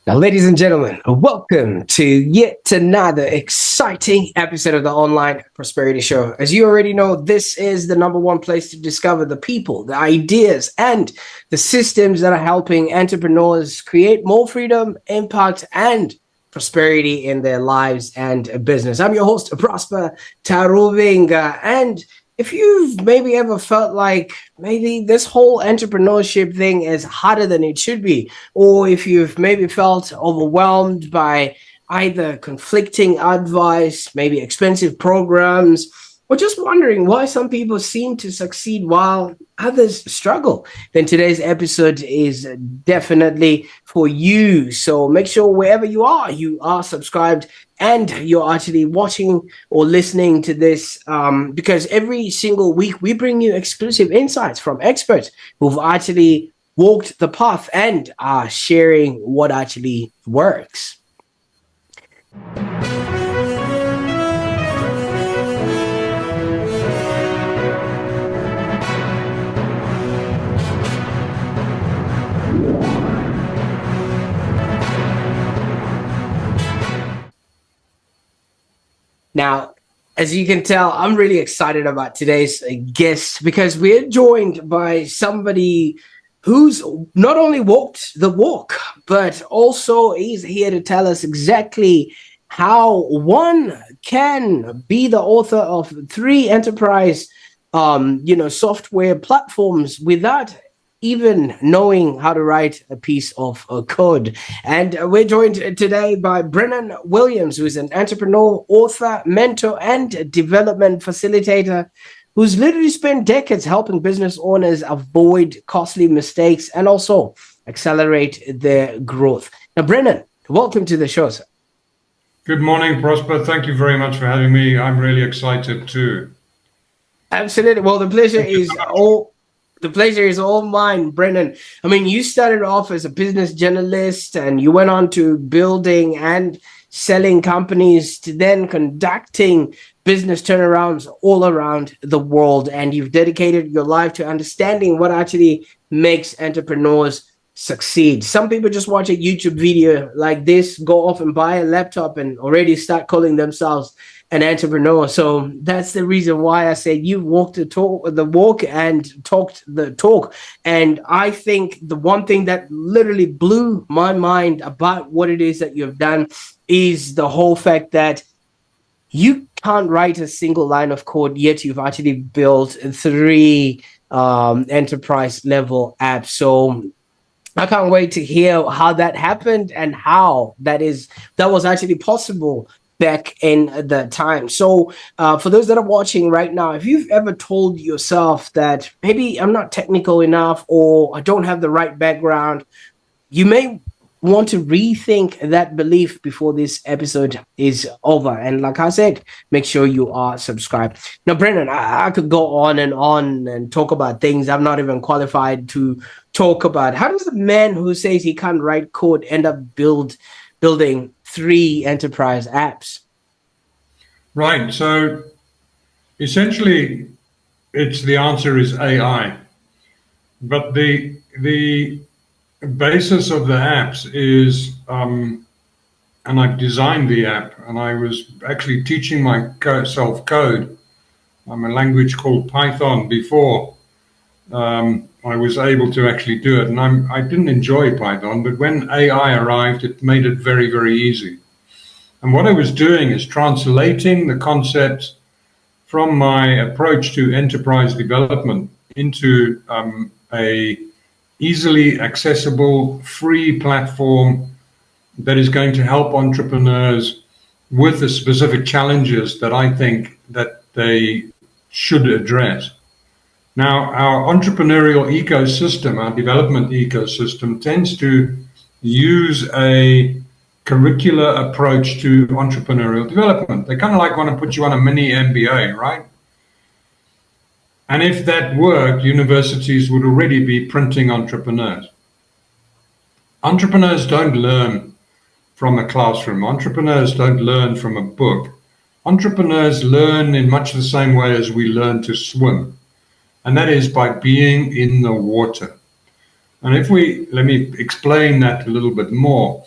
Now, ladies and gentlemen, welcome to yet another exciting episode of the Online Prosperity Show. As you already know, this is the number one place to discover the people, the ideas, and the systems that are helping entrepreneurs create more freedom, impact, and prosperity in their lives and business. I'm your host, Prosper Taruvinga, and if you've maybe ever felt like maybe this whole entrepreneurship thing is harder than it should be, or if you've maybe felt overwhelmed by either conflicting advice, maybe expensive programs, or just wondering why some people seem to succeed while others struggle, then today's episode is definitely for you. So make sure wherever you are subscribed and you're actually watching or listening to this, because every single week we bring you exclusive insights from experts who've actually walked the path and are sharing what actually works. Now, as you can tell, I'm really excited about today's guest because we're joined by somebody who's not only walked the walk, but also is here to tell us exactly how one can be the author of 3 enterprise, software platforms without even knowing how to write a piece of code. And we're joined today by Brennan Williams, who is an entrepreneur, author, mentor, and development facilitator, who's literally spent decades helping business owners avoid costly mistakes and also accelerate their growth. Now, Brennan, welcome to the show, sir. Good morning, Prosper. Thank you very much for having me. I'm really excited too. Absolutely. Well, the pleasure is all mine, Brennan. I mean, you started off as a business journalist and you went on to building and selling companies to then conducting business turnarounds all around the world. And you've dedicated your life to understanding what actually makes entrepreneurs succeed. Some people just watch a YouTube video like this, go off and buy a laptop and already start calling themselves an entrepreneur. So that's the reason why I said you walked the walk and talked the talk. And I think the one thing that literally blew my mind about what it is that you've done is the whole fact that you can't write a single line of code, yet you've actually built 3 enterprise level apps. So I can't wait to hear how that happened and how that was actually possible back in the time. So for those that are watching right now, if you've ever told yourself that maybe I'm not technical enough or I don't have the right background, you may want to rethink that belief before this episode is over. And like I said, make sure you are subscribed. Now, Brennan, I could go on and talk about things I'm not even qualified to talk about. How does a man who says he can't write code end up building 3 enterprise apps? Right. So essentially, the answer is AI. But the basis of the apps is, and I've designed the app, and I was actually teaching myself code. I'm a language called Python before I was able to actually do it. And I didn't enjoy Python, but when AI arrived, it made it very, very easy. And what I was doing is translating the concept from my approach to enterprise development into a easily accessible, free platform that is going to help entrepreneurs with the specific challenges that I think that they should address. Now, our entrepreneurial ecosystem, our development ecosystem, tends to use a curricular approach to entrepreneurial development. They kind of like want to put you on a mini MBA, right? And if that worked, universities would already be printing entrepreneurs. Entrepreneurs don't learn from a classroom. Entrepreneurs don't learn from a book. Entrepreneurs learn in much the same way as we learn to swim. And that is by being in the water. And let me explain that a little bit more.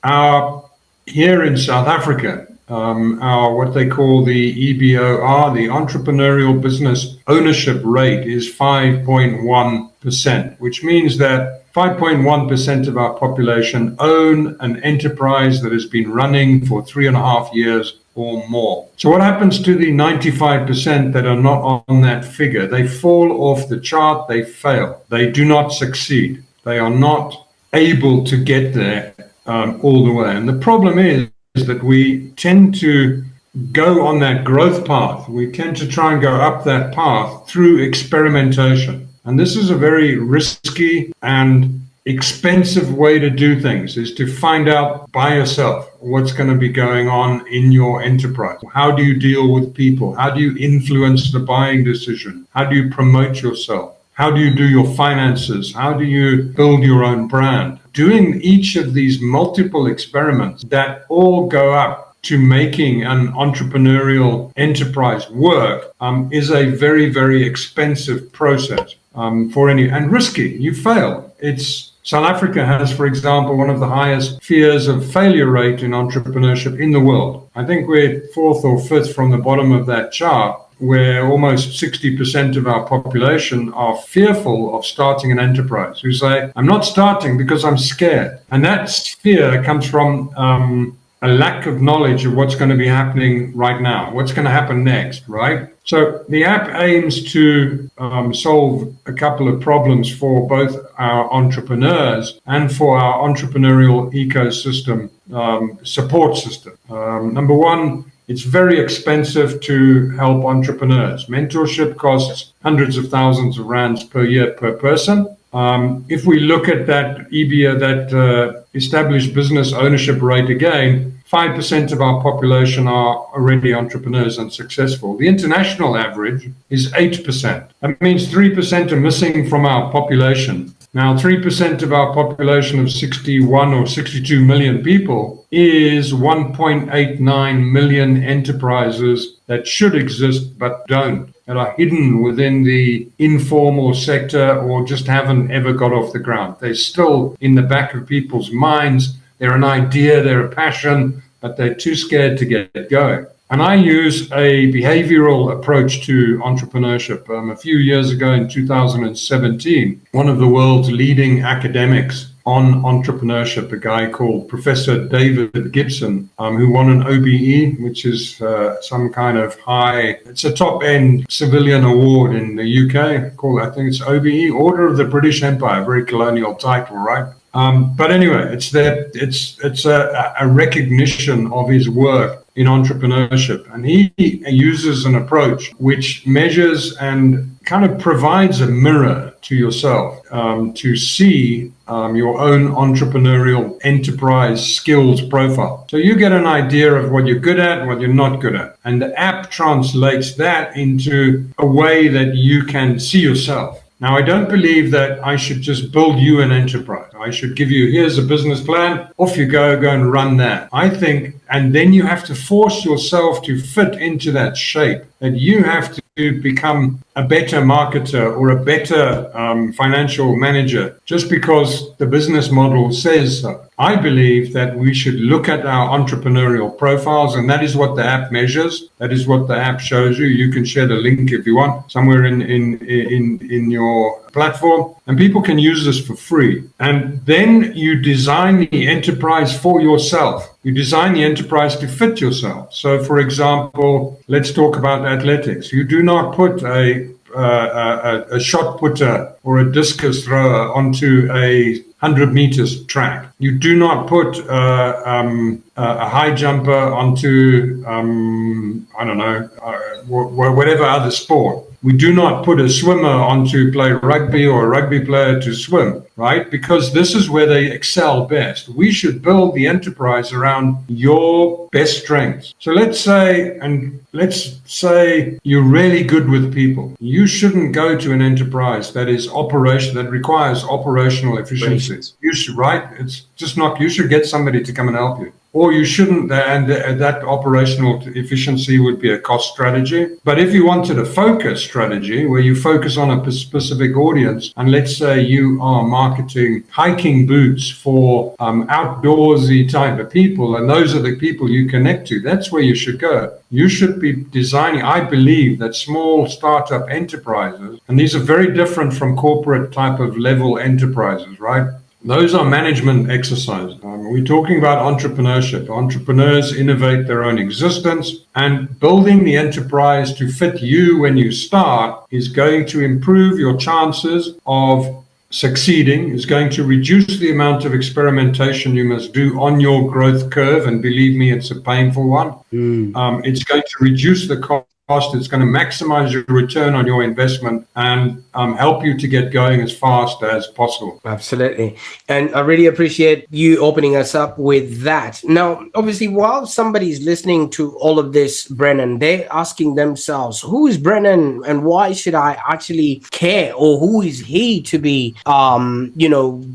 Here in South Africa, our what they call the EBOR, the Entrepreneurial Business Ownership Rate, is 5.1%, which means that 5.1% of our population own an enterprise that has been running for 3.5 years or more. So what happens to the 95% that are not on that figure? They fall off the chart, they fail, they do not succeed, they are not able to get there all the way. And the problem is that we tend to go on that growth path. We tend to try and go up that path through experimentation. And this is a very risky and expensive way to do things, is to find out by yourself what's going to be going on in your enterprise. How do you deal with people? How do you influence the buying decision? How do you promote yourself? How do you do your finances? How do you build your own brand? Doing each of these multiple experiments that all go up to making an entrepreneurial enterprise work is a very, very expensive process and risky. You fail. South Africa has, for example, one of the highest fears of failure rate in entrepreneurship in the world. I think we're fourth or fifth from the bottom of that chart, where almost 60% of our population are fearful of starting an enterprise, who say, I'm not starting because I'm scared. And that fear comes from a lack of knowledge of what's going to be happening right now, what's going to happen next, right? So the app aims to solve a couple of problems for both our entrepreneurs and for our entrepreneurial ecosystem support system. Number one, it's very expensive to help entrepreneurs. Mentorship costs hundreds of thousands of rands per year per person. If we look at that EBIA, that established business ownership rate again, 5% of our population are already entrepreneurs and successful. The international average is 8%. That means 3% are missing from our population. Now, 3% of our population of 61 or 62 million people is 1.89 million enterprises that should exist but don't, that are hidden within the informal sector or just haven't ever got off the ground. They're still in the back of people's minds. They're an idea, they're a passion, but they're too scared to get going. And I use a behavioral approach to entrepreneurship. A few years ago in 2017, one of the world's leading academics on entrepreneurship, a guy called Professor David Gibson, who won an OBE, which is some kind of it's a top-end civilian award in the UK. I think it's OBE, Order of the British Empire, very colonial title, right? But anyway, it's a recognition of his work in entrepreneurship, and he uses an approach which measures and kind of provides a mirror to yourself to see your own entrepreneurial enterprise skills profile. So you get an idea of what you're good at and what you're not good at, and the app translates that into a way that you can see yourself. Now, I don't believe that I should just build you an enterprise. I should give you, here's a business plan, off you go and run that. I think, and then you have to force yourself to fit into that shape, that you have to become a better marketer or a better financial manager just because the business model says so. I believe that we should look at our entrepreneurial profiles, and that is what the app measures. That is what the app shows you. You can share the link if you want somewhere in your platform, and people can use this for free. And then you design the enterprise for yourself. You design the enterprise to fit yourself. So, for example, let's talk about athletics. You do not put a shot putter or a discus thrower onto a 100 meters track. You do not put a high jumper onto, whatever other sport. We do not put a swimmer on to play rugby or a rugby player to swim, right? Because this is where they excel best. We should build the enterprise around your best strengths. So let's say you're really good with people. You shouldn't go to an enterprise that requires operational efficiency. You should, right? It's just not, you should get somebody to come and help you. Or you shouldn't, and that operational efficiency would be a cost strategy. But if you wanted a focus strategy where you focus on a specific audience, and let's say you are marketing hiking boots for outdoorsy type of people, and those are the people you connect to. That's where you should go. You should be designing, I believe, that small startup enterprises, and these are very different from corporate type of level enterprises, right? Those are management exercises. We're talking about entrepreneurship. Entrepreneurs innovate their own existence, and building the enterprise to fit you when you start is going to improve your chances of succeeding, is going to reduce the amount of experimentation you must do on your growth curve. And believe me, it's a painful one. It's going to reduce the cost. It's going to maximize your return on your investment and help you to get going as fast as possible. Absolutely. And I really appreciate you opening us up with that. Now, obviously, while somebody's listening to all of this, Brennan, they're asking themselves, who is Brennan and why should I actually care? Or who is he to be,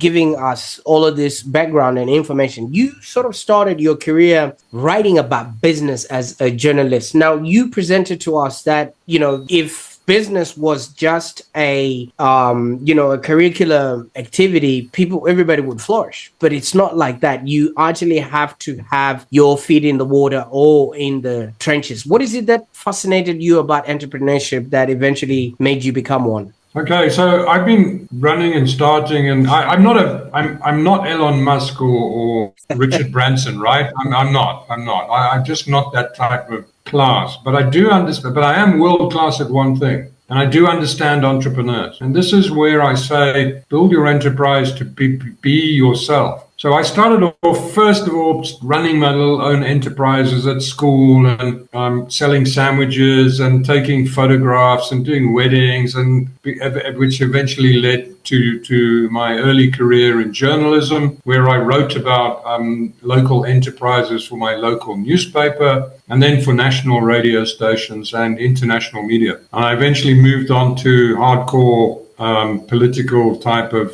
giving us all of this background and information? You sort of started your career writing about business as a journalist. Now, you presented to us that, if business was just a curricular activity, everybody would flourish. But it's not like that. You actually have to have your feet in the water or in the trenches. What is it that fascinated you about entrepreneurship that eventually made you become one? Okay, so I've been running and starting, and I'm not Elon Musk or Richard Branson, right? I'm not. I'm just not that type of class. But I do understand. But I am world class at one thing, and I do understand entrepreneurs. And this is where I say, build your enterprise to be yourself. So I started off, first of all, running my little own enterprises at school and selling sandwiches and taking photographs and doing weddings, and which eventually led to my early career in journalism, where I wrote about local enterprises for my local newspaper and then for national radio stations and international media. And I eventually moved on to hardcore political type of,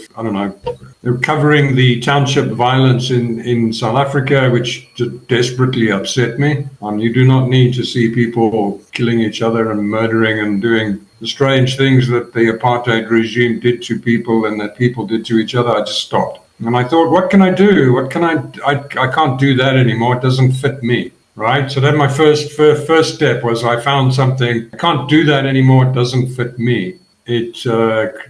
they're covering the township violence in South Africa, which desperately upset me. You do not need to see people killing each other and murdering and doing the strange things that the apartheid regime did to people and that people did to each other. I just stopped. And I thought, what can I do? I can't do that anymore. It doesn't fit me. Right. So then my first step was I found something. I can't do that anymore. It doesn't fit me. It's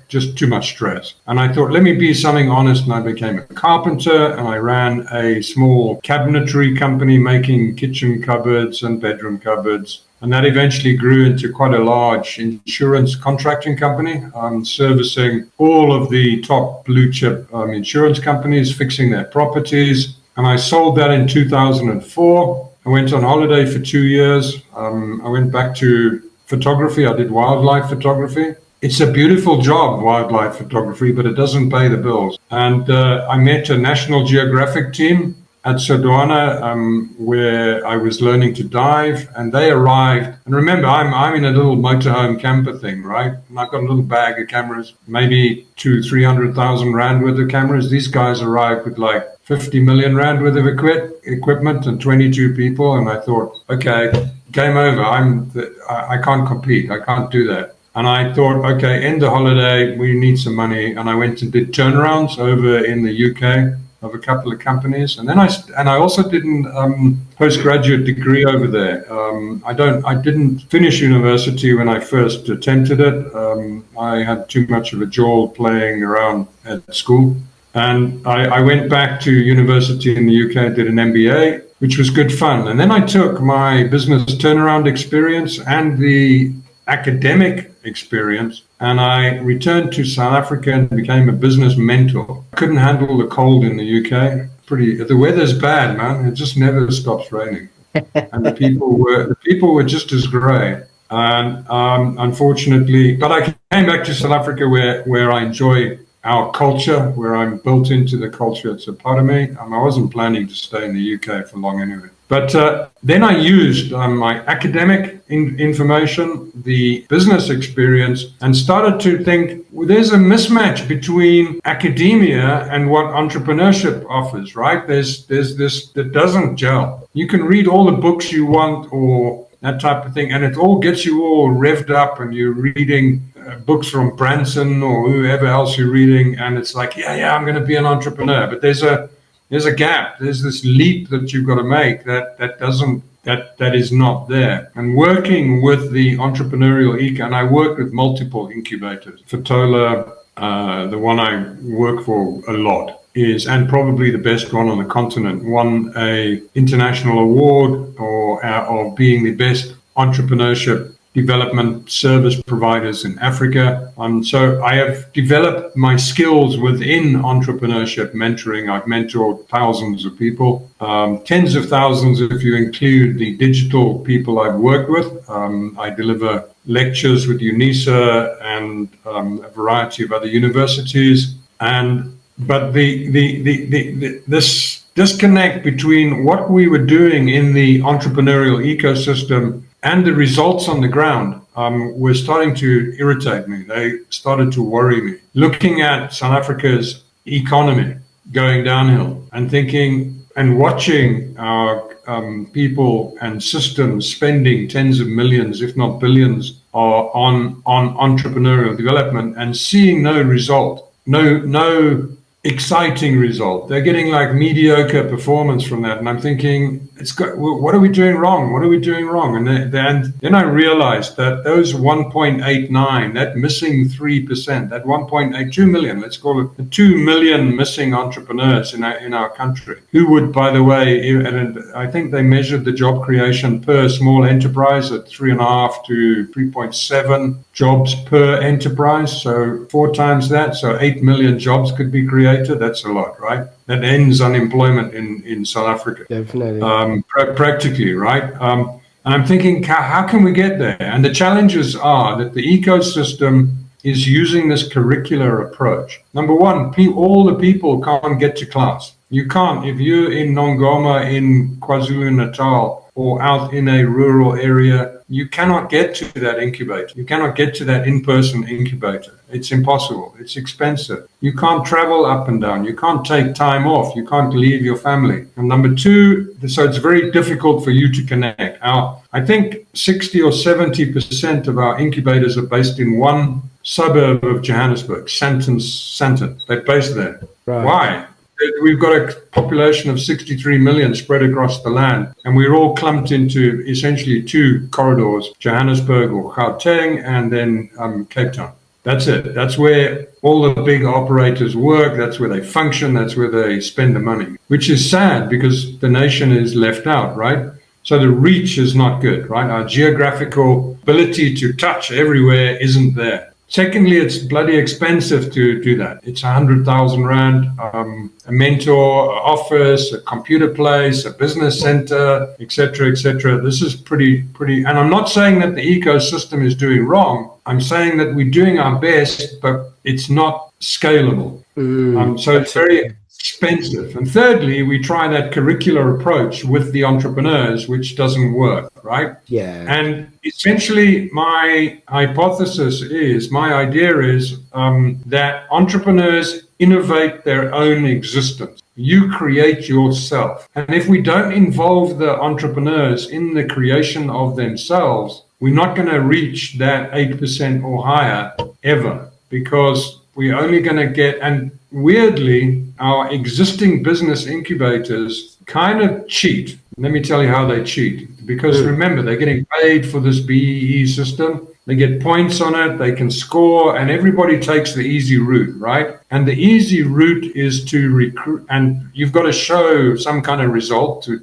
just too much stress. And I thought, let me be something honest. And I became a carpenter, and I ran a small cabinetry company making kitchen cupboards and bedroom cupboards. And that eventually grew into quite a large insurance contracting company, servicing all of the top blue chip insurance companies, fixing their properties. And I sold that in 2004. I went on holiday for 2 years. I went back to photography. I did wildlife photography. It's a beautiful job, wildlife photography, but it doesn't pay the bills. And I met a National Geographic team at Sodwana, where I was learning to dive, and they arrived. And remember, I'm in a little motorhome camper thing, right? And I've got a little bag of cameras, maybe 200,000-300,000 rand worth of cameras. These guys arrived with like 50 million rand worth of equipment and 22 people. And I thought, okay, game over. I can't compete. I can't do that. And I thought, okay, end the holiday. We need some money. And I went and did turnarounds over in the UK of a couple of companies. And then I also did a postgraduate degree over there. I didn't finish university when I first attempted it. I had too much of a jaw playing around at school. And I went back to university in the UK, did an MBA, which was good fun. And then I took my business turnaround experience and the academic experience, and I returned to South Africa and became a business mentor. I couldn't handle the cold in the UK. The weather's bad, man. It just never stops raining. And the people were just as grey. And unfortunately, but I came back to South Africa where I enjoy our culture, where I'm built into the culture. It's a part of me. I wasn't planning to stay in the UK for long anyway. But then I used my academic information, the business experience, and started to think, well, there's a mismatch between academia and what entrepreneurship offers, right? There's this that doesn't gel. You can read all the books you want or that type of thing, and it all gets you all revved up, and you're reading books from Branson or whoever else you're reading, and it's like, yeah, I'm going to be an entrepreneur. But there's a gap. There's this leap that you've got to make that is not there. And working with the entrepreneurial eco, and I work with multiple incubators. Fatola, the one I work for a lot, is, and probably the best one on the continent, won a international award of being the best entrepreneurship development service providers in Africa. So I have developed my skills within entrepreneurship mentoring. I've mentored thousands of people, tens of thousands if you include the digital people I've worked with. I deliver lectures with UNISA and a variety of other universities. But this disconnect between what we were doing in the entrepreneurial ecosystem and the results on the ground were starting to irritate me. They started to worry me. Looking at South Africa's economy going downhill and thinking and watching our people and systems spending tens of millions, if not billions, on entrepreneurial development and seeing no result, no exciting result. They're getting like mediocre performance from that. And I'm thinking, what are we doing wrong? What are we doing wrong? And then I realized that those 1.89, that missing 3%, that 1.82 million, let's call it the 2 million missing entrepreneurs in our country, who would, by the way, and I think they measured the job creation per small enterprise at 3.5 to 3.7 jobs per enterprise. So 4 times that, so 8 million jobs could be created. That's a lot, right? That ends unemployment in South Africa. Definitely. Practically, right? And I'm thinking, how can we get there? And the challenges are that the ecosystem is using this curricular approach. Number one, all the people can't get to class. You can't, if you're in Nongoma, in KwaZulu-Natal, or out in a rural area, you cannot get to that incubator. You cannot get to that in-person incubator. It's impossible. It's expensive. You can't travel up and down. You can't take time off. You can't leave your family. And number two, so it's very difficult for you to connect. I think 60 or 70% of our incubators are based in one suburb of Johannesburg, Sandton. They're based there. Right. Why? We've got a population of 63 million spread across the land, and we're all clumped into essentially 2 corridors, Johannesburg or Gauteng, and then Cape Town. That's it. That's where all the big operators work. That's where they function. That's where they spend the money, which is sad because the nation is left out, right? So the reach is not good, right? Our geographical ability to touch everywhere isn't there. Secondly, it's bloody expensive to do that. It's 100,000 Rand, a mentor, an office, a computer place, a business center, etc., etc. This is pretty, and I'm not saying that the ecosystem is doing wrong. I'm saying that we're doing our best, but it's not scalable. So it's very expensive. And thirdly, we try that curricular approach with the entrepreneurs, which doesn't work, right? Yeah. And essentially, my idea is that entrepreneurs innovate their own existence. You create yourself. And if we don't involve the entrepreneurs in the creation of themselves, we're not going to reach that 8% or higher ever, because we're only going to get, and weirdly, our existing business incubators kind of cheat. Let me tell you how they cheat. Because remember, they're getting paid for this BEE system. They get points on it, they can score, and everybody takes the easy route, right? And the easy route is to recruit, and you've got to show some kind of result to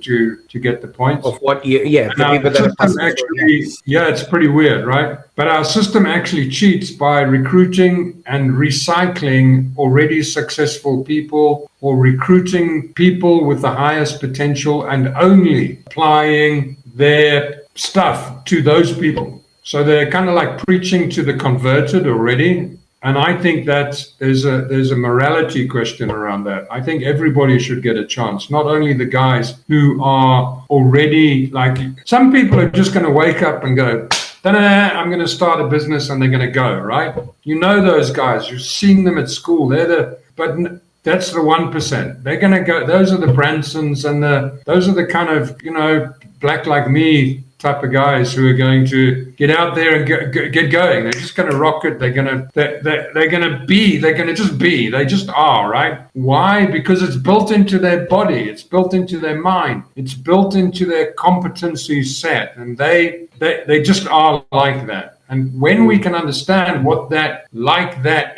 get the points. Of what you, yeah. The people that actually, it's pretty weird, right? But our system actually cheats by recruiting and recycling already successful people, or recruiting people with the highest potential and only applying their stuff to those people. So they're kind of like preaching to the converted already. And I think that there's a morality question around that. I think everybody should get a chance, not only the guys who are already, like, some people are just going to wake up and go, I'm going to start a business, and they're going to go, right? You know those guys, you've seen them at school. But that's the 1%. They're going to go, those are the Bransons, and those are the kind of, black like me type of guys who are going to get out there and get going. They're just going to rock it. They're going to just be. They just are, right? Why? Because it's built into their body. It's built into their mind. It's built into their competency set, and they just are like that. And when we can understand what that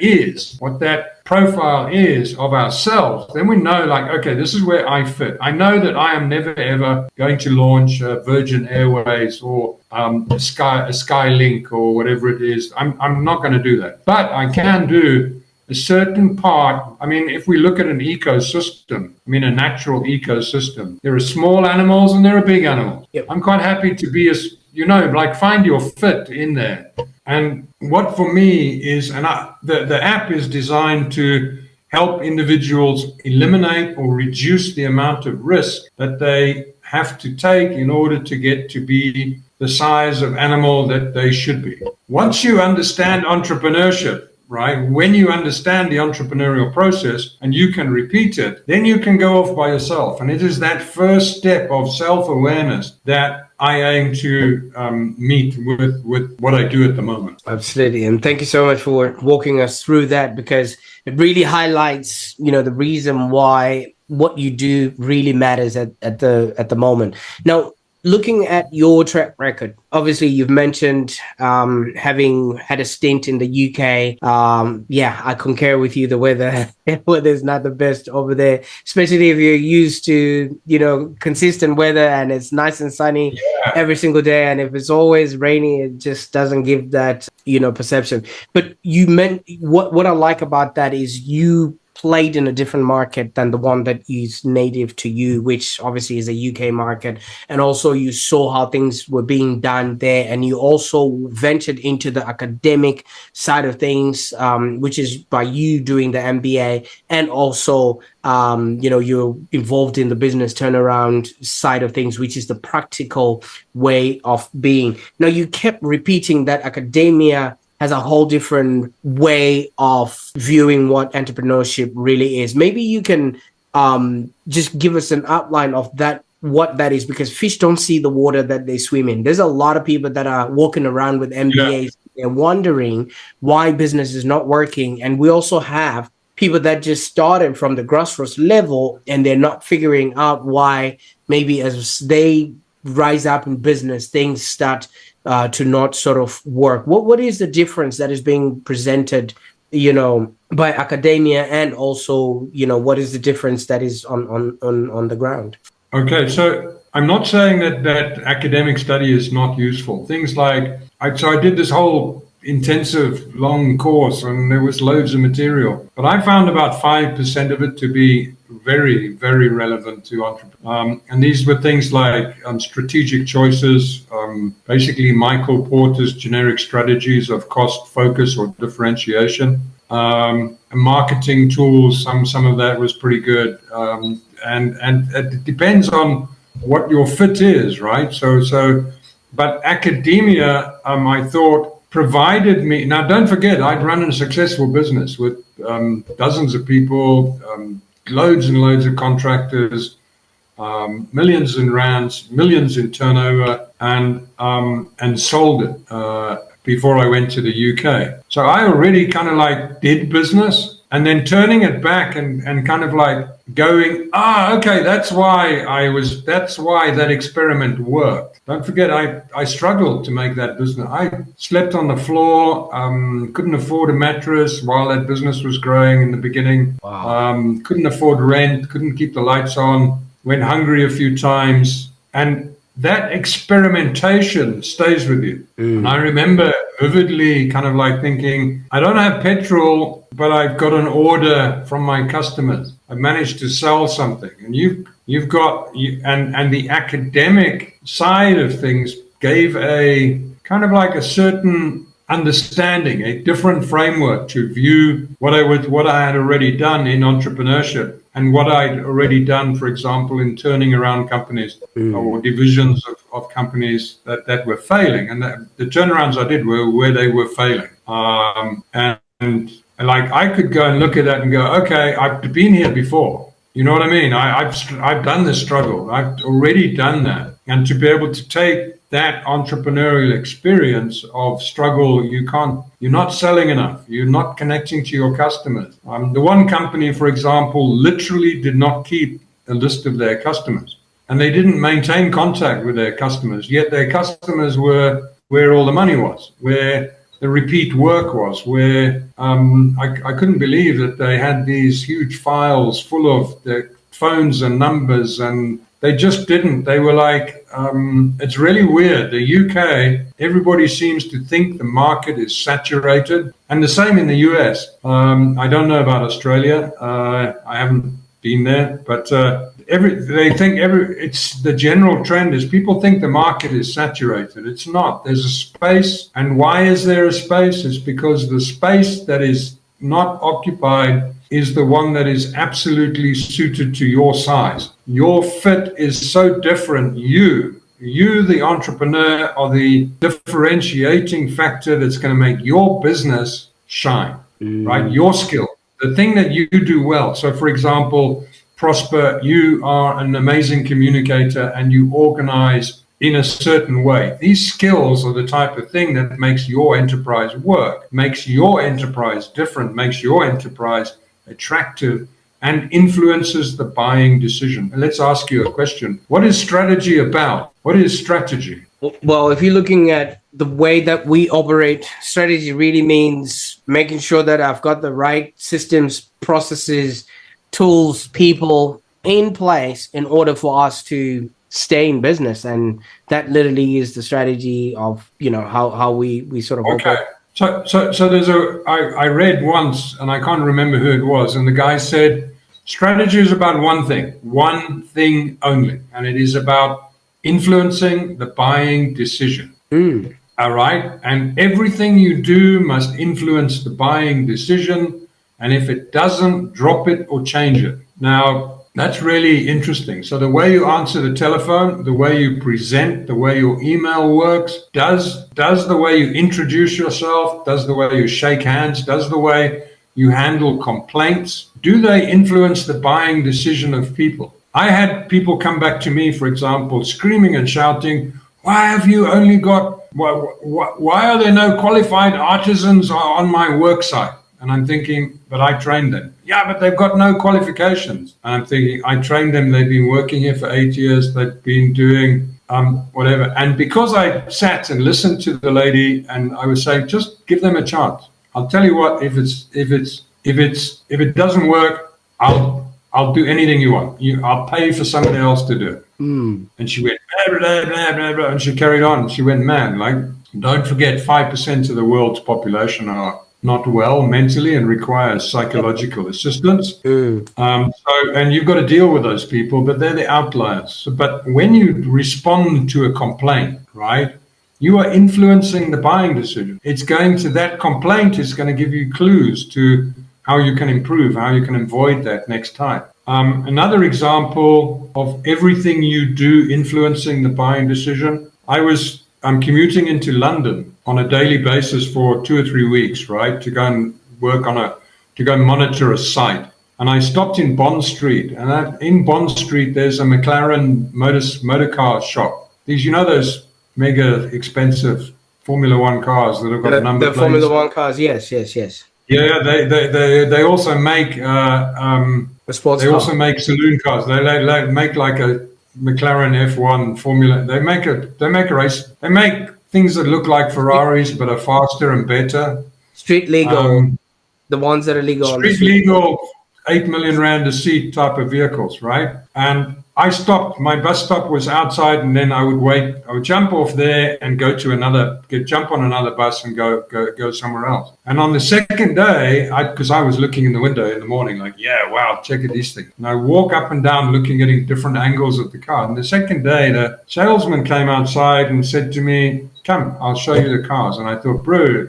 is, what that profile is of ourselves, then we know, like, okay, this is where I fit. I know that I am never ever going to launch Virgin Airways or a Skylink or whatever it is. I'm not going to do that. But I can do a certain part. I mean, if we look at an ecosystem, a natural ecosystem, there are small animals and there are big animals. Yep. I'm quite happy to be find your fit in there. And what for me is, the app is designed to help individuals eliminate or reduce the amount of risk that they have to take in order to get to be the size of animal that they should be. Once you understand entrepreneurship, right? When you understand the entrepreneurial process and you can repeat it, then you can go off by yourself. And it is that first step of self-awareness that I aim to meet with what I do at the moment. Absolutely. And thank you so much for walking us through that, because it really highlights, the reason why what you do really matters at the moment. Now, looking at your track record, obviously you've mentioned having had a stint in the UK. I concur with you. The weather's not the best over there, especially if you're used to, consistent weather and it's nice and sunny every single day. And if it's always rainy, it just doesn't give that, perception. But you meant what I like about that is you played in a different market than the one that is native to you, which obviously is a UK market. And also you saw how things were being done there. And you also ventured into the academic side of things, which is by you doing the MBA. And also, you're involved in the business turnaround side of things, which is the practical way of being. Now, you kept repeating that academia has a whole different way of viewing what entrepreneurship really is. Maybe you can just give us an outline of that, what that is, because fish don't see the water that they swim in. There's a lot of people that are walking around with MBAs and wondering why business is not working. And we also have people that just started from the grassroots level and they're not figuring out why maybe as they rise up in business, things start to not sort of work. What is the difference that is being presented, by academia, and also, what is the difference that is on the ground? Okay, so I'm not saying that academic study is not useful. Things like, I did this whole intensive long course and there was loads of material, but I found about 5% of it to be very, very relevant to entrepreneurs. And these were things like strategic choices, basically Michael Porter's generic strategies of cost, focus, or differentiation, marketing tools. Some of that was pretty good. And it depends on what your fit is, right? But academia, I thought, provided me. Now, don't forget, I'd run a successful business with dozens of people, loads and loads of contractors, millions in rands, millions in turnover, and sold it before I went to the UK. So I already kind of like did business, and then turning it back and kind of like going, okay, that's why that experiment worked. Don't forget, I struggled to make that business. I slept on the floor, couldn't afford a mattress while that business was growing in the beginning. Wow. Couldn't afford rent, couldn't keep the lights on, went hungry a few times. And that experimentation stays with you. And I remember vividly kind of like thinking, I don't have petrol, but I've got an order from my customers. I've managed to sell something. And you've got, and the academic side of things gave a kind of like a certain understanding, a different framework to view what I had already done in entrepreneurship and what I'd already done, for example, in turning around companies or divisions of companies that were failing. And the turnarounds I did were where they were failing. And like I could go and look at that and go, okay, I've been here before. You know what I mean? I've done this struggle. I've already done that. And to be able to take that entrepreneurial experience of struggle, you're not selling enough, you're not connecting to your customers. The one company, for example, literally did not keep a list of their customers, and they didn't maintain contact with their customers, yet their customers were where all the money was, where the repeat work was, where I couldn't believe that they had these huge files full of the phones and numbers, and they just didn't. They were like, it's really weird. The UK, everybody seems to think the market is saturated, and the same in the US. I don't know about Australia. I haven't been there, but it's the general trend is people think the market is saturated. It's not. There's a space, and why is there a space? It's because the space that is not occupied is the one that is absolutely suited to your size. Your fit is so different. You, the entrepreneur, are the differentiating factor that's going to make your business shine, right? Your skill, the thing that you do well. So, for example, Prosper, you are an amazing communicator and you organize in a certain way. These skills are the type of thing that makes your enterprise work, makes your enterprise different, makes your enterprise attractive, and influences the buying decision. And let's ask you a question. What is strategy about? What is strategy? Well, if you're looking at the way that we operate, strategy really means making sure that I've got the right systems, processes, tools, people in place in order for us to stay in business. And that literally is the strategy of, how we sort of okay. operate. So there's I read once, and I can't remember who it was, and the guy said, strategy is about one thing only, and it is about influencing the buying decision. All right? And everything you do must influence the buying decision, and if it doesn't, drop it or change it. Now, that's really interesting. So the way you answer the telephone, the way you present, the way your email works, does the way you introduce yourself, does the way you shake hands, does the way you handle complaints, do they influence the buying decision of people? I had people come back to me, for example, screaming and shouting, why have you only got, why are there no qualified artisans on my work site? And I'm thinking, but I trained them. Yeah, but they've got no qualifications. And I'm thinking, I trained them. They've been working here for 8 years. They've been doing whatever. And because I sat and listened to the lady, and I was saying, just give them a chance. I'll tell you what, if it doesn't work, I'll do anything you want. I'll pay for somebody else to do it. And she went, blah, blah, blah, blah, blah, and she carried on. She went mad. Like, don't forget, 5% of the world's population are not well mentally and requires psychological assistance. And you've got to deal with those people, but they're the outliers. But when you respond to a complaint, right, you are influencing the buying decision. It's going to that complaint is going to give you clues to how you can improve, how you can avoid that next time. Another example of everything you do influencing the buying decision. I'm commuting into London on a daily basis for 2 or 3 weeks, right, to go and work to go monitor a site. And I stopped in Bond Street, and in Bond Street, there's a McLaren motor car shop. Those mega expensive Formula One cars that have got number plates. The Formula One cars, yes. Yeah, they also make sports. They also make saloon cars. They make like a McLaren F1 Formula. They make a race. They make things that look like Ferraris but are faster and better. Street legal, the ones that are legal. Street legal, 8 million rand a seat type of vehicles, right? And I stopped. My bus stop was outside, and then I would wait. I would jump off there and jump on another bus and go somewhere else. And on the second day, because I was looking in the window in the morning, like, yeah, wow, check at these things. And I walk up and down looking at different angles of the car. And the second day, the salesman came outside and said to me, come, I'll show you the cars. And I thought, bro,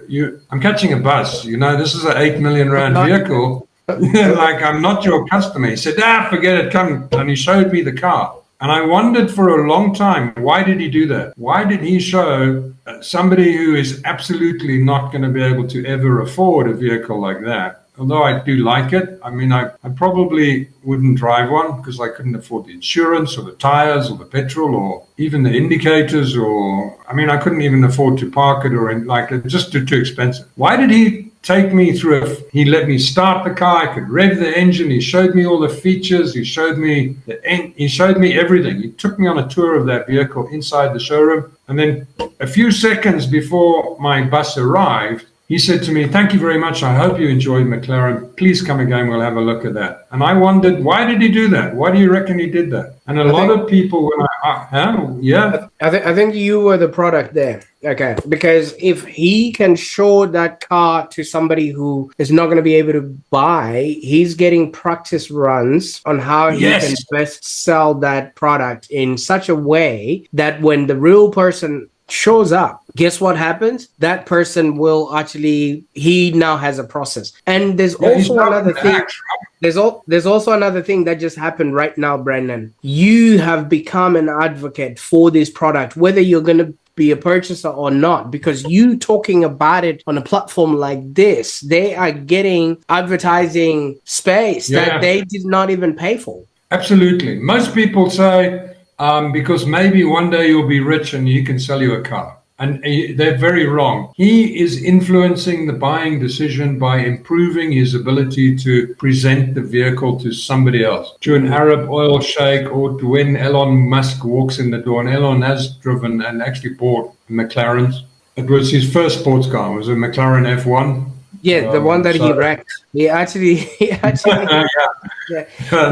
I'm catching a bus. This is an 8 million rand vehicle. Like, I'm not your customer. He said, forget it, come. And he showed me the car. And I wondered for a long time, why did he do that? Why did he show somebody who is absolutely not going to be able to ever afford a vehicle like that? although I do like it, I mean, I probably wouldn't drive one because I couldn't afford the insurance or the tires or the petrol or even the indicators, or, I mean, I couldn't even afford to park it, or like, it's just too expensive. Why did he take me through he let me start the car, I could rev the engine, he showed me all the features, he showed me everything. He took me on a tour of that vehicle inside the showroom, and then a few seconds before my bus arrived, he said to me, "Thank you very much. I hope you enjoyed McLaren. Please come again. We'll have a look at that." And I wondered, why did he do that? Why do you reckon he did that? And a lot of people, when I think you were the product there. Okay. Because if he can show that car to somebody who is not going to be able to buy, he's getting practice runs on how he can best sell that product in such a way that when the real person shows up, guess what happens? That person will actually, he now has a process. And there's also another thing. There's also another thing that just happened right now, Brennan. You have become an advocate for this product, whether you're going to be a purchaser or not, because you talking about it on a platform like this, they are getting advertising space that they did not even pay for. Absolutely. Most people say, because maybe one day you'll be rich and he can sell you a car. And they're very wrong. He is influencing the buying decision by improving his ability to present the vehicle to somebody else, to an Arab oil sheikh, or to when Elon Musk walks in the door. And Elon has driven and actually bought McLarens. It was his first sports car. It was a McLaren F1. Yeah, the one that he wrecked. He actually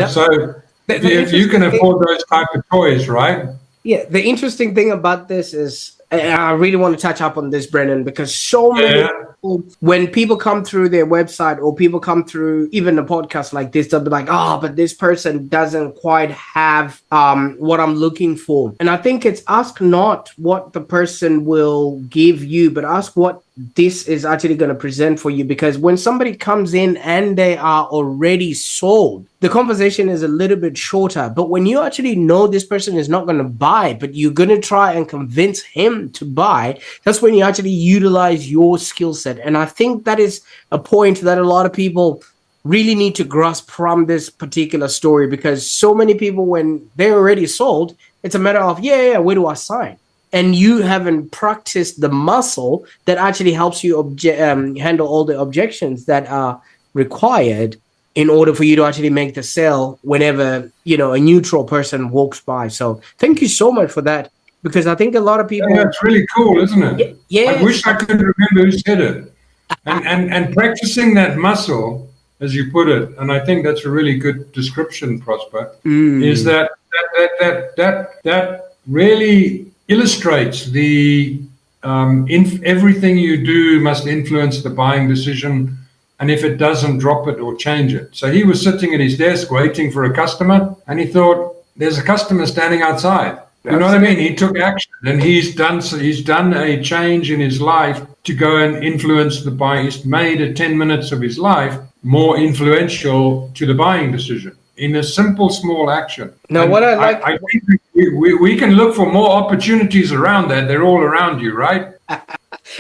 So if you can afford those type of toys, right? Yeah, the interesting thing about this is, I really want to touch up on this, Brennan, because so many people, when people come through their website or people come through even a podcast like this, they'll be like, but this person doesn't quite have what I'm looking for. And I think it's ask not what the person will give you, but ask what this is actually going to present for you. Because when somebody comes in and they are already sold, the conversation is a little bit shorter. But when you actually know this person is not going to buy, but you're going to try and convince him to buy, that's when you actually utilize your skill set. And I think that is a point that a lot of people really need to grasp from this particular story, because so many people, when they're already sold, it's a matter of, where do I sign? And you haven't practiced the muscle that actually helps you handle all the objections that are required in order for you to actually make the sale whenever, a neutral person walks by. So thank you so much for that, because I think a lot of people... Yeah, it's really cool, isn't it? Yeah. I wish I could remember who said it. And practicing that muscle, as you put it, and I think that's a really good description, Prosper, is that really illustrates the everything you do must influence the buying decision, and if it doesn't, drop it or change it. So he was sitting at his desk waiting for a customer, and he thought, there's a customer standing outside. You know what I mean? He took action, and he's done a change in his life to go and influence the buy. He's made 10 minutes of his life more influential to the buying decision in a simple, small action. Now, and what I think we can look for more opportunities around that. They're all around you, right?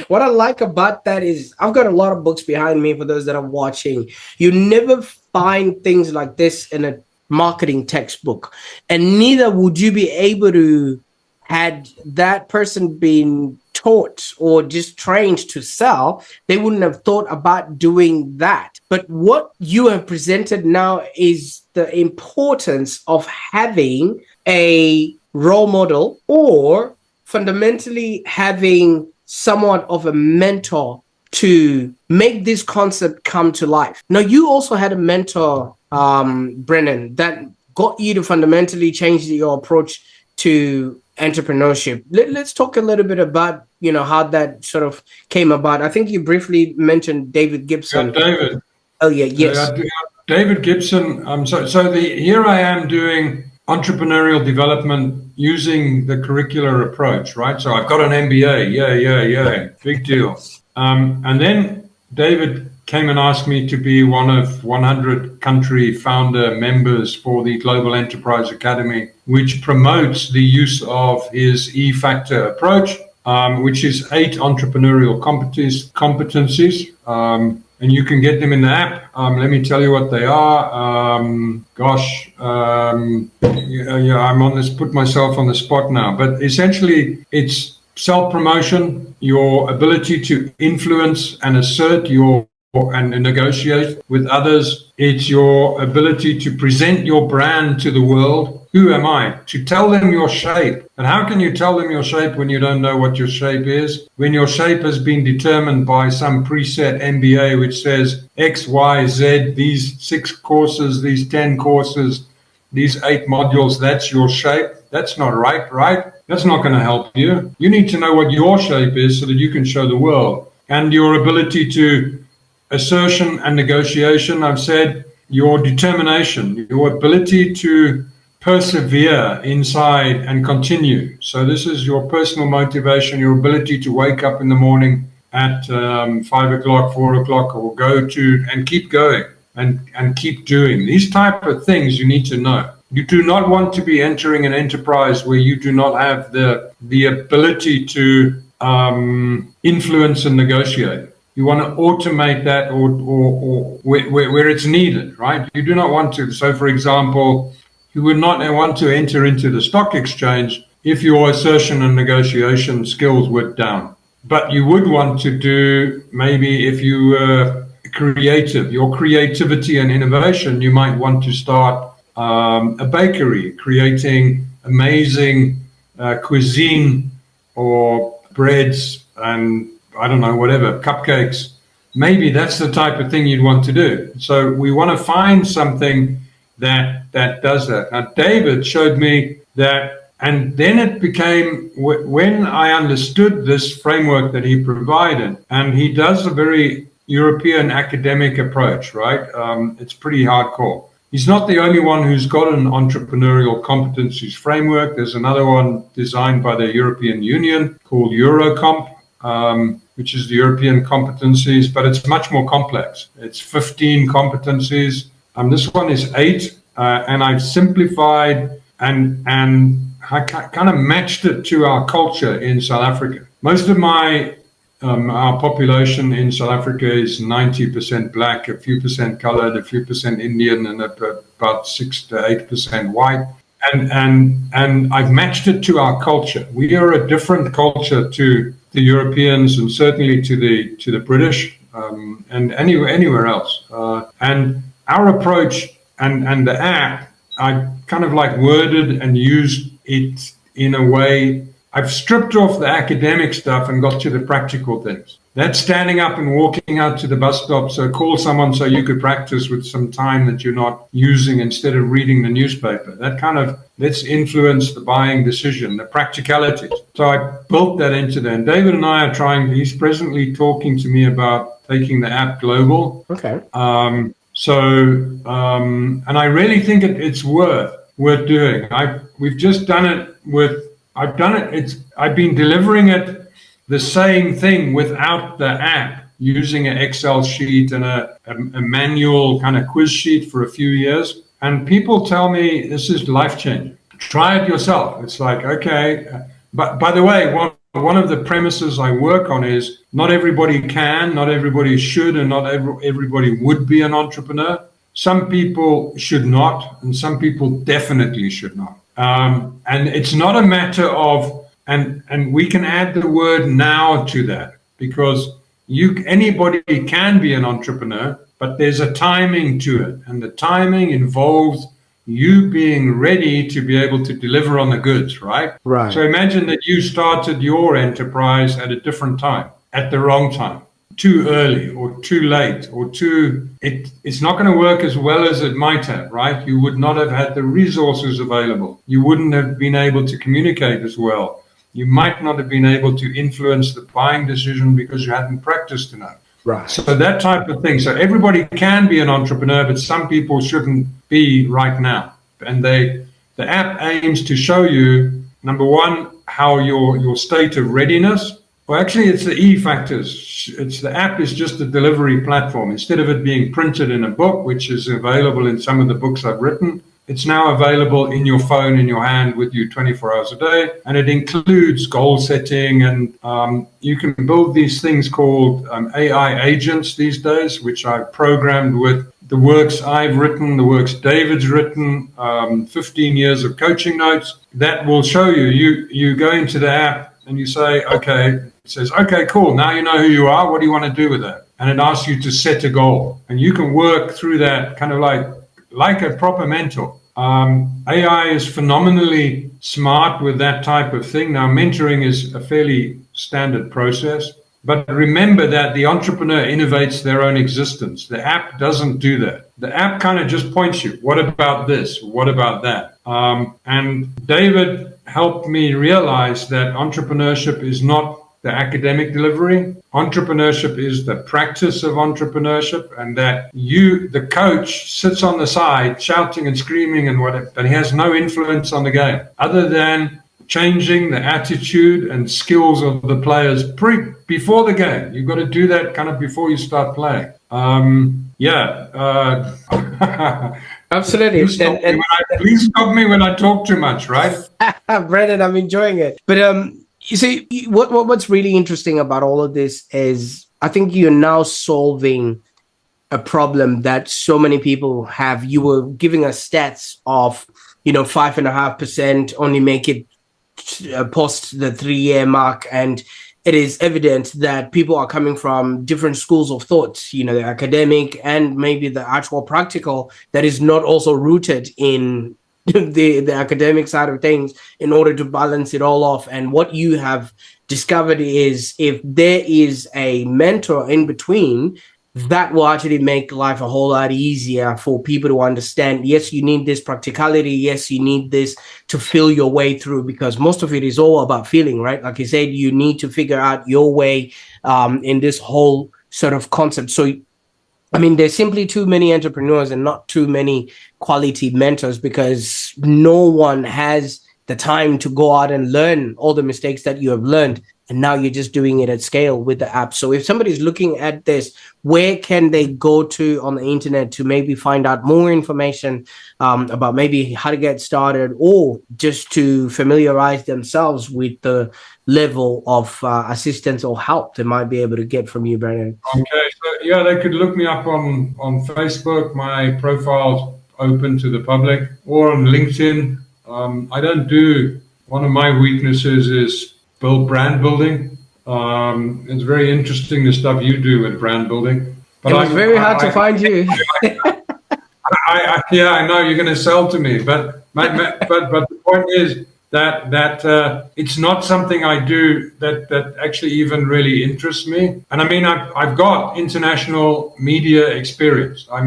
What I like about that is, I've got a lot of books behind me for those that are watching. You never find things like this in a marketing textbook, and neither would you be able to, had that person been taught or just trained to sell, they wouldn't have thought about doing that. But what you have presented now is the importance of having a role model, or fundamentally having somewhat of a mentor to make this concept come to life. Now, you also had a mentor, Brennan, that got you to fundamentally change your approach to entrepreneurship. Let's talk a little bit about, how that sort of came about. I think you briefly mentioned David Gibson. Yeah, David. Oh, yeah, yes. David Gibson. Here I am doing entrepreneurial development using the curricular approach, right? So I've got an MBA. Yeah. Big deal. And then David came and asked me to be one of 100 country founder members for the Global Enterprise Academy, which promotes the use of his E-Factor approach, which is 8 entrepreneurial competencies. and you can get them in the app. Let me tell you what they are. I'm on this, put myself on the spot now, but essentially it's self-promotion, your ability to influence and assert your and negotiate with others. It's your ability to present your brand to the world. Who am I? To tell them your shape. And how can you tell them your shape when you don't know what your shape is? When your shape has been determined by some preset M.E.D.I.A, which says X, Y, Z, these 6 courses, these 10 courses, these 8 modules, that's your shape. That's not right? That's not going to help you. You need to know what your shape is so that you can show the world. And your ability to assertion and negotiation, I've said, your determination, your ability to persevere inside and continue. So this is your personal motivation, your ability to wake up in the morning at 5 o'clock, 4 o'clock, or go to and keep going and keep doing. These type of things you need to know. You do not want to be entering an enterprise where you do not have the ability to influence and negotiate. You want to automate that or where it's needed, right? You do not want to. So, for example, you would not want to enter into the stock exchange if your assertion and negotiation skills were down. But you would want to do, maybe if you were creative, your creativity and innovation, you might want to start a bakery, creating amazing cuisine or breads and I don't know, whatever, cupcakes. Maybe that's the type of thing you'd want to do. So we want to find something that does that. Now, David showed me that, and then it became, when I understood this framework that he provided, and he does a very European academic approach, right? It's pretty hardcore. He's not the only one who's got an entrepreneurial competencies framework. There's another one designed by the European Union called Eurocomp, which is the European competencies, but it's much more complex. It's 15 competencies. This one is 8, and I've simplified and I kind of matched it to our culture in South Africa. Most of our population in South Africa is 90% black, a few percent colored, a few percent Indian, and about 6 to 8% white. And I've matched it to our culture. We are a different culture to the Europeans and certainly to the British and anywhere else. And our approach and the app, I kind of like worded and used it in a way. I've stripped off the academic stuff and got to the practical things. That's standing up and walking out to the bus stop. So call someone so you could practice with some time that you're not using instead of reading the newspaper. That kind of, let's influence the buying decision, the practicalities. So I built that into there. And David and I are he's presently talking to me about taking the app global. Okay. And I really think it's worth doing. We've just done it I've been delivering it the same thing without the app, using an Excel sheet and a manual kind of quiz sheet for a few years. And people tell me this is life-changing. Try it yourself. It's like, okay. But by the way, one of the premises I work on is not everybody can, not everybody should, and not everybody would be an entrepreneur. Some people should not, and some people definitely should not. And it's not a matter of, and we can add the word now to that, because anybody can be an entrepreneur, but there's a timing to it. And the timing involves you being ready to be able to deliver on the goods, right? Right. So imagine that you started your enterprise at a different time, at the wrong time, too early or too late or it's not going to work as well as it might have, right? You would not have had the resources available. You wouldn't have been able to communicate as well. You might not have been able to influence the buying decision because you hadn't practiced enough. Right. So that type of thing. So everybody can be an entrepreneur, but some people shouldn't be right now. And the app aims to show you, number one, how your state of readiness. Well, actually, it's the E factors. The app is just a delivery platform. Instead of it being printed in a book, which is available in some of the books I've written, It's now available in your phone, in your hand, with you 24 hours a day. And it includes goal setting, and you can build these things called AI agents these days, which I've programmed with the works I've written, the works David's written, 15 years of coaching notes. That will show you. You go into the app and you say, okay, it says, okay, cool. Now you know who you are. What do you want to do with that? And it asks you to set a goal. And you can work through that kind of like a proper mentor. AI is phenomenally smart with that type of thing. Now, mentoring is a fairly standard process. But remember that the entrepreneur innovates their own existence. The app doesn't do that. The app kind of just points you. What about this? What about that? And David helped me realize that entrepreneurship is not the academic delivery. Entrepreneurship is the practice of entrepreneurship, and that you, the coach, sits on the side shouting and screaming and whatever, but he has no influence on the game other than changing the attitude and skills of the players before the game. You've got to do that kind of before you start playing. Absolutely. Please stop me when I talk too much, right? Brennan, I'm enjoying it. But you see, what's really interesting about all of this is I think you're now solving a problem that so many people have. You were giving us stats of, 5.5% only make it post the 3-year mark, and it is evident that people are coming from different schools of thought, the academic and maybe the actual practical, that is not also rooted in the academic side of things, in order to balance it all off. And what you have discovered is, if there is a mentor in between, that will actually make life a whole lot easier for people to understand. Yes, you need this practicality. Yes, you need this to feel your way through, because most of it is all about feeling, right? Like you said, you need to figure out your way in this whole sort of concept. So there's simply too many entrepreneurs and not too many quality mentors, because no one has the time to go out and learn all the mistakes that you have learned. And now you're just doing it at scale with the app. So if somebody's looking at this, where can they go to on the internet to maybe find out more information about maybe how to get started, or just to familiarize themselves with the level of assistance or help they might be able to get from you, Brennan? Okay, so they could look me up on Facebook. My profile's open to the public, or on LinkedIn. I don't do, one of my weaknesses is brand building. It's very interesting, the stuff you do with brand building. But it was very hard to find you. I know you're going to sell to me, but the point is that it's not something I do that actually even really interests me. And I've got international media experience. I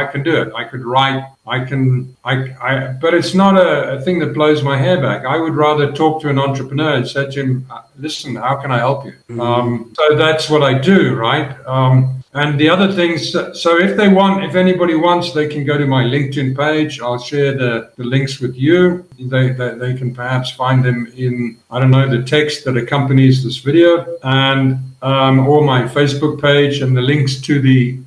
can do it. I could write. But it's not a thing that blows my hair back. I would rather talk to an entrepreneur and say to him, listen, how can I help you? So that's what I do, right? And the other things, so if anybody wants, they can go to my LinkedIn page. I'll share the links with you. They can perhaps find them in, the text that accompanies this video, and or my Facebook page, and the links to the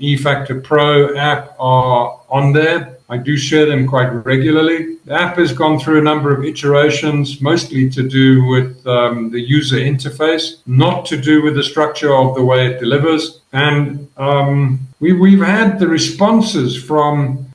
E-Factor Pro app are on there. I do share them quite regularly. The app has gone through a number of iterations, mostly to do with the user interface, not to do with the structure of the way it delivers. And we've had the responses from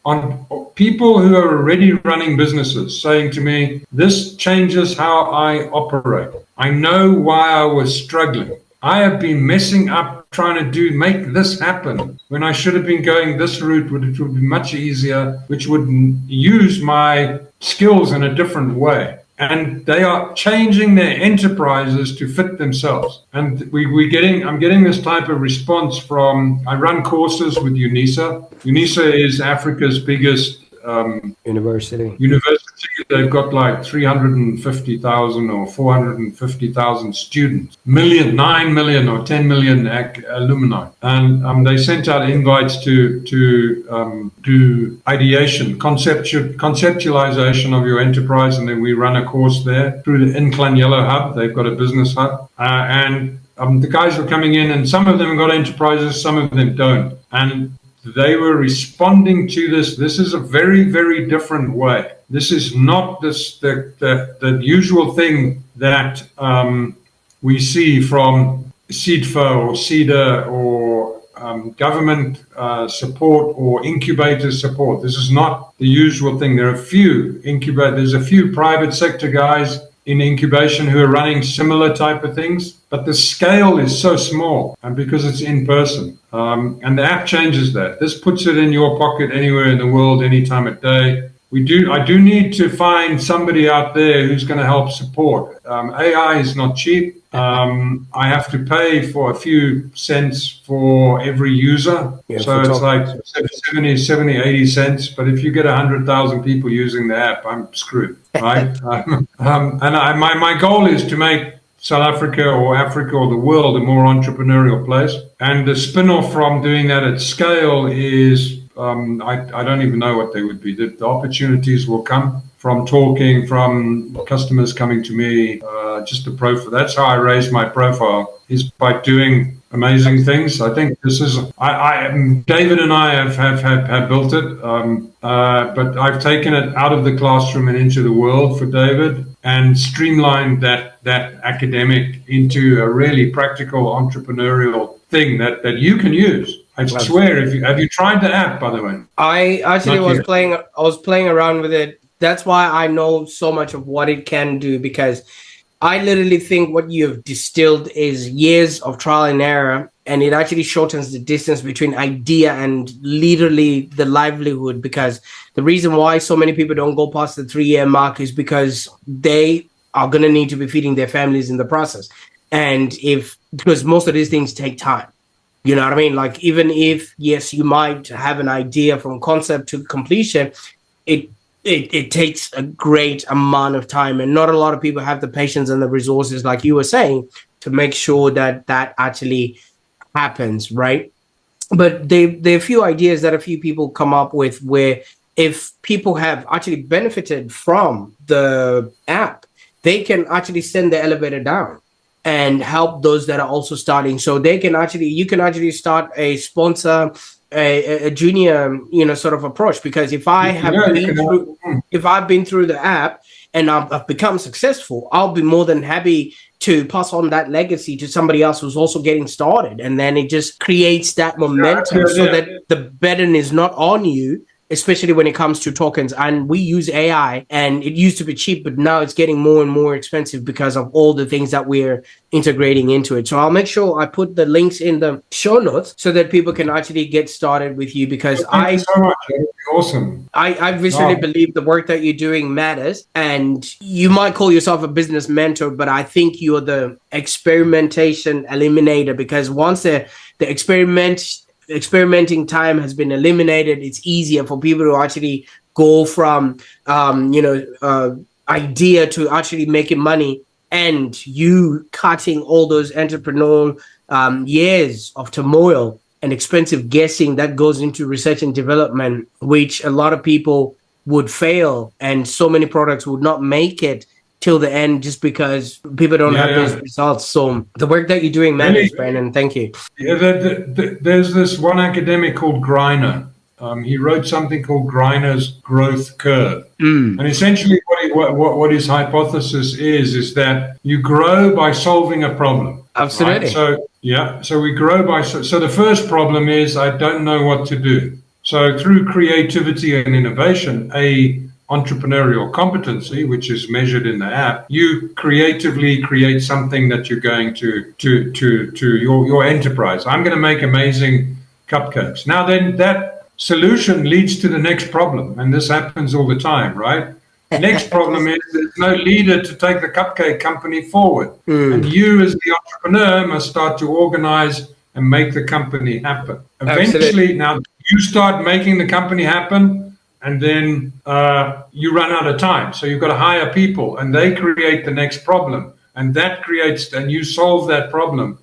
people who are already running businesses saying to me, this changes how I operate. I know why I was struggling. I have been messing up trying to make this happen when I should have been going this route, which would be much easier, which would use my skills in a different way. And they are changing their enterprises to fit themselves. And I'm getting this type of response from, I run courses with UNISA. UNISA is Africa's biggest university. They've got like 350,000 or 450,000 students, 9 million or 10 million alumni. And they sent out invites to do ideation, conceptualization of your enterprise. And then we run a course there through the Incline Yellow Hub. They've got a business hub. And the guys are coming in, and some of them have got enterprises, some of them don't. And they were responding to this. This is a very, very different way. This is not the usual thing that we see from CIDFA or CEDA or government support or incubator support. This is not the usual thing. There are there's a few private sector guys in incubation who are running similar type of things, but the scale is so small, and because it's in person, and the app changes that. This puts it in your pocket anywhere in the world, any time of day. I do need to find somebody out there who's going to help support. AI is not cheap. I have to pay for a few cents for every user. Yeah, so it's like 70, 80 cents. But if you get 100,000 people using the app, I'm screwed, right? My goal is to make South Africa or the world a more entrepreneurial place. And the spin-off from doing that at scale is, I don't even know what they would be. The opportunities will come from talking, from customers coming to me, just a profile. That's how I raise my profile, is by doing amazing things. I think this is, David and I have built it, but I've taken it out of the classroom and into the world for David and streamlined that academic into a really practical entrepreneurial thing that you can use. I swear, have you tried the app, by the way? I actually was playing around with it. That's why I know so much of what it can do, because I literally think what you've distilled is years of trial and error, and it actually shortens the distance between idea and literally the livelihood. Because the reason why so many people don't go past the 3-year mark is because they are going to need to be feeding their families in the process. And because most of these things take time. You know what I mean? Like, even if, yes, you might have an idea from concept to completion, it takes a great amount of time, and not a lot of people have the patience and the resources, like you were saying, to make sure that actually happens, right? But there are a few ideas that a few people come up with where, if people have actually benefited from the app, they can actually send the elevator down and help those that are also starting. So you can actually start a sponsor, a junior, sort of approach. Because if I've been through the app and I've become successful, I'll be more than happy to pass on that legacy to somebody else who's also getting started. And then it just creates that momentum so that the burden is not on you, especially when it comes to tokens. And we use AI, and it used to be cheap, but now it's getting more and more expensive because of all the things that we're integrating into it. So I'll make sure I put the links in the show notes so that people can actually get started with you, because thank you so much. That would be awesome. I viscerally believe the work that you're doing matters, and you might call yourself a business mentor, but I think you're the experimentation eliminator, because once the experimenting time has been eliminated, it's easier for people to actually go from idea to actually making money, and you cutting all those entrepreneurial years of turmoil and expensive guessing that goes into research and development, which a lot of people would fail, and so many products would not make it till the end just because people don't have those results. So the work that you're doing matters, Brennan. Thank you. Yeah, there's this one academic called Greiner. He wrote something called Greiner's growth curve. And essentially what his hypothesis is that you grow by solving a problem. Absolutely. Right? So we grow by, so the first problem is, I don't know what to do. So through creativity and innovation, entrepreneurial competency, which is measured in the app, you creatively create something that you're going to your enterprise. I'm going to make amazing cupcakes. Now then, that solution leads to the next problem, and this happens all the time, right? Next problem is there's no leader to take the cupcake company forward. And you as the entrepreneur must start to organize and make the company happen. Eventually, now you start making the company happen, and then you run out of time. So you've got to hire people, and they create the next problem. And that creates, and you solve that problem,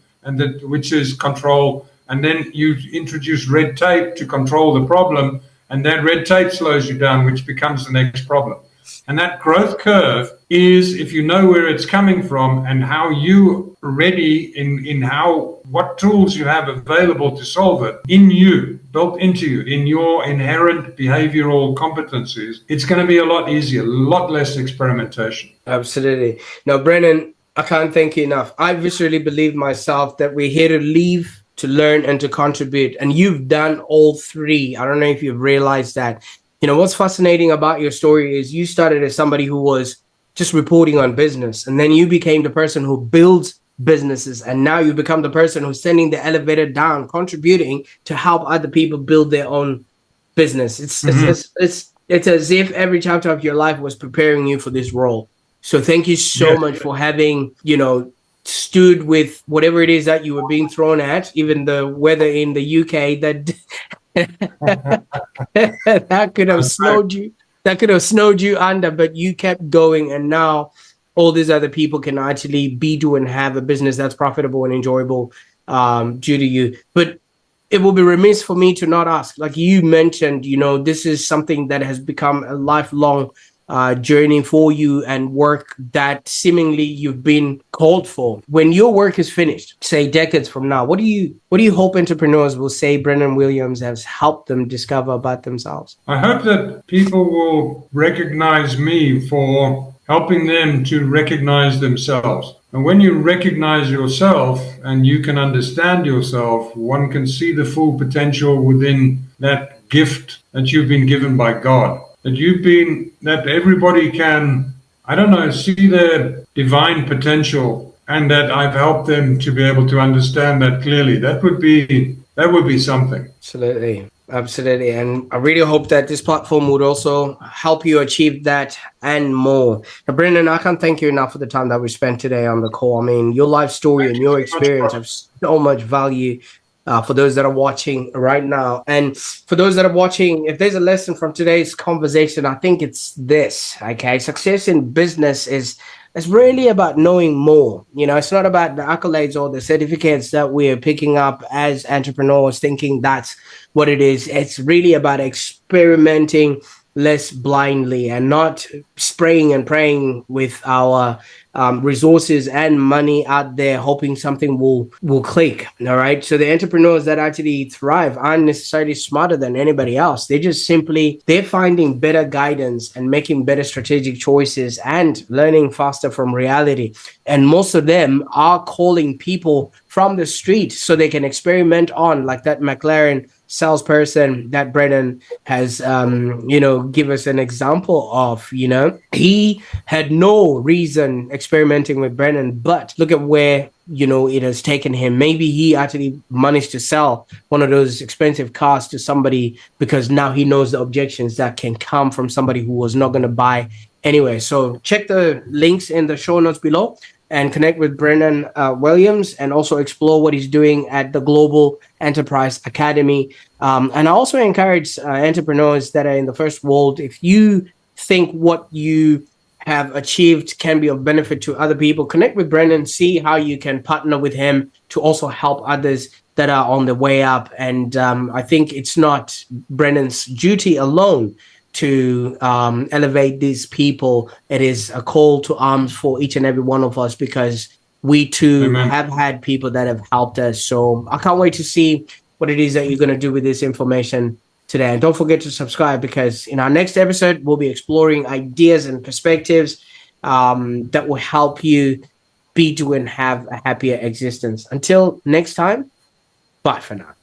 which is control. And then you introduce red tape to control the problem, and that red tape slows you down, which becomes the next problem. And that growth curve is, if you know where it's coming from and how you ready in how what tools you have available to solve it in you, built into you, in your inherent behavioral competencies, it's going to be a lot easier, a lot less experimentation. Absolutely. Now, Brennan, I can't thank you enough. I viscerally believe myself that we're here to leave, to learn, and to contribute. And you've done all three. I don't know if you've realized that. You know, what's fascinating about your story is you started as somebody who was just reporting on business, and then you became the person who builds businesses, and now you become the person who's sending the elevator down, contributing to help other people build their own business. It's as if every chapter of your life was preparing you for this role. So thank you so much for having, you know, stood with whatever it is that you were being thrown at, even the weather in the UK that that could have snowed you under, but you kept going, and now all these other people can actually do and have a business that's profitable and enjoyable due to you. But it will be remiss for me to not ask, like you mentioned, you know, this is something that has become a lifelong journey for you and work that seemingly you've been called for. When your work is finished, say decades from now, what do you hope entrepreneurs will say Brennan Williams has helped them discover about themselves? I hope that people will recognize me for helping them to recognize themselves. And when you recognize yourself and you can understand yourself, one can see the full potential within that gift that you've been given by God. That everybody can, I don't know, see their divine potential, and that I've helped them to be able to understand that clearly. That would be something. Absolutely. And I really hope that this platform would also help you achieve that and more. Now, Brendan, I can't thank you enough for the time that we spent today on the call. I mean, your life story and your experience have so much value for those that are watching right now. And for those that are watching, if there's a lesson from today's conversation, I think it's this, okay? Success in business is really about knowing more. You know, it's not about the accolades or the certificates that we're picking up as entrepreneurs, thinking that's what it is. It's really about experimenting less blindly and not spraying and praying with our resources and money out there, hoping something will click. All right. So the entrepreneurs that actually thrive aren't necessarily smarter than anybody else. They're finding better guidance and making better strategic choices and learning faster from reality. And most of them are calling people from the street so they can experiment on, like that McLaren salesperson that Brennan has, give us an example of. You know, he had no reason experimenting with Brennan, but look at where, you know, it has taken him. Maybe he actually managed to sell one of those expensive cars to somebody because now he knows the objections that can come from somebody who was not going to buy anyway. So check the links in the show notes below and connect with Brennan Williams, and also explore what he's doing at the Global Enterprise Academy. And I also encourage entrepreneurs that are in the first world, if you think what you have achieved can be of benefit to other people, connect with Brennan, see how you can partner with him to also help others that are on the way up. And I think it's not Brennan's duty alone to elevate these people. It is a call to arms for each and every one of us, because we too have had people that have helped us. So I can't wait to see what it is that you're going to do with this information today. And don't forget to subscribe, because in our next episode, we'll be exploring ideas and perspectives that will help you be, do, and have a happier existence. Until next time, bye for now.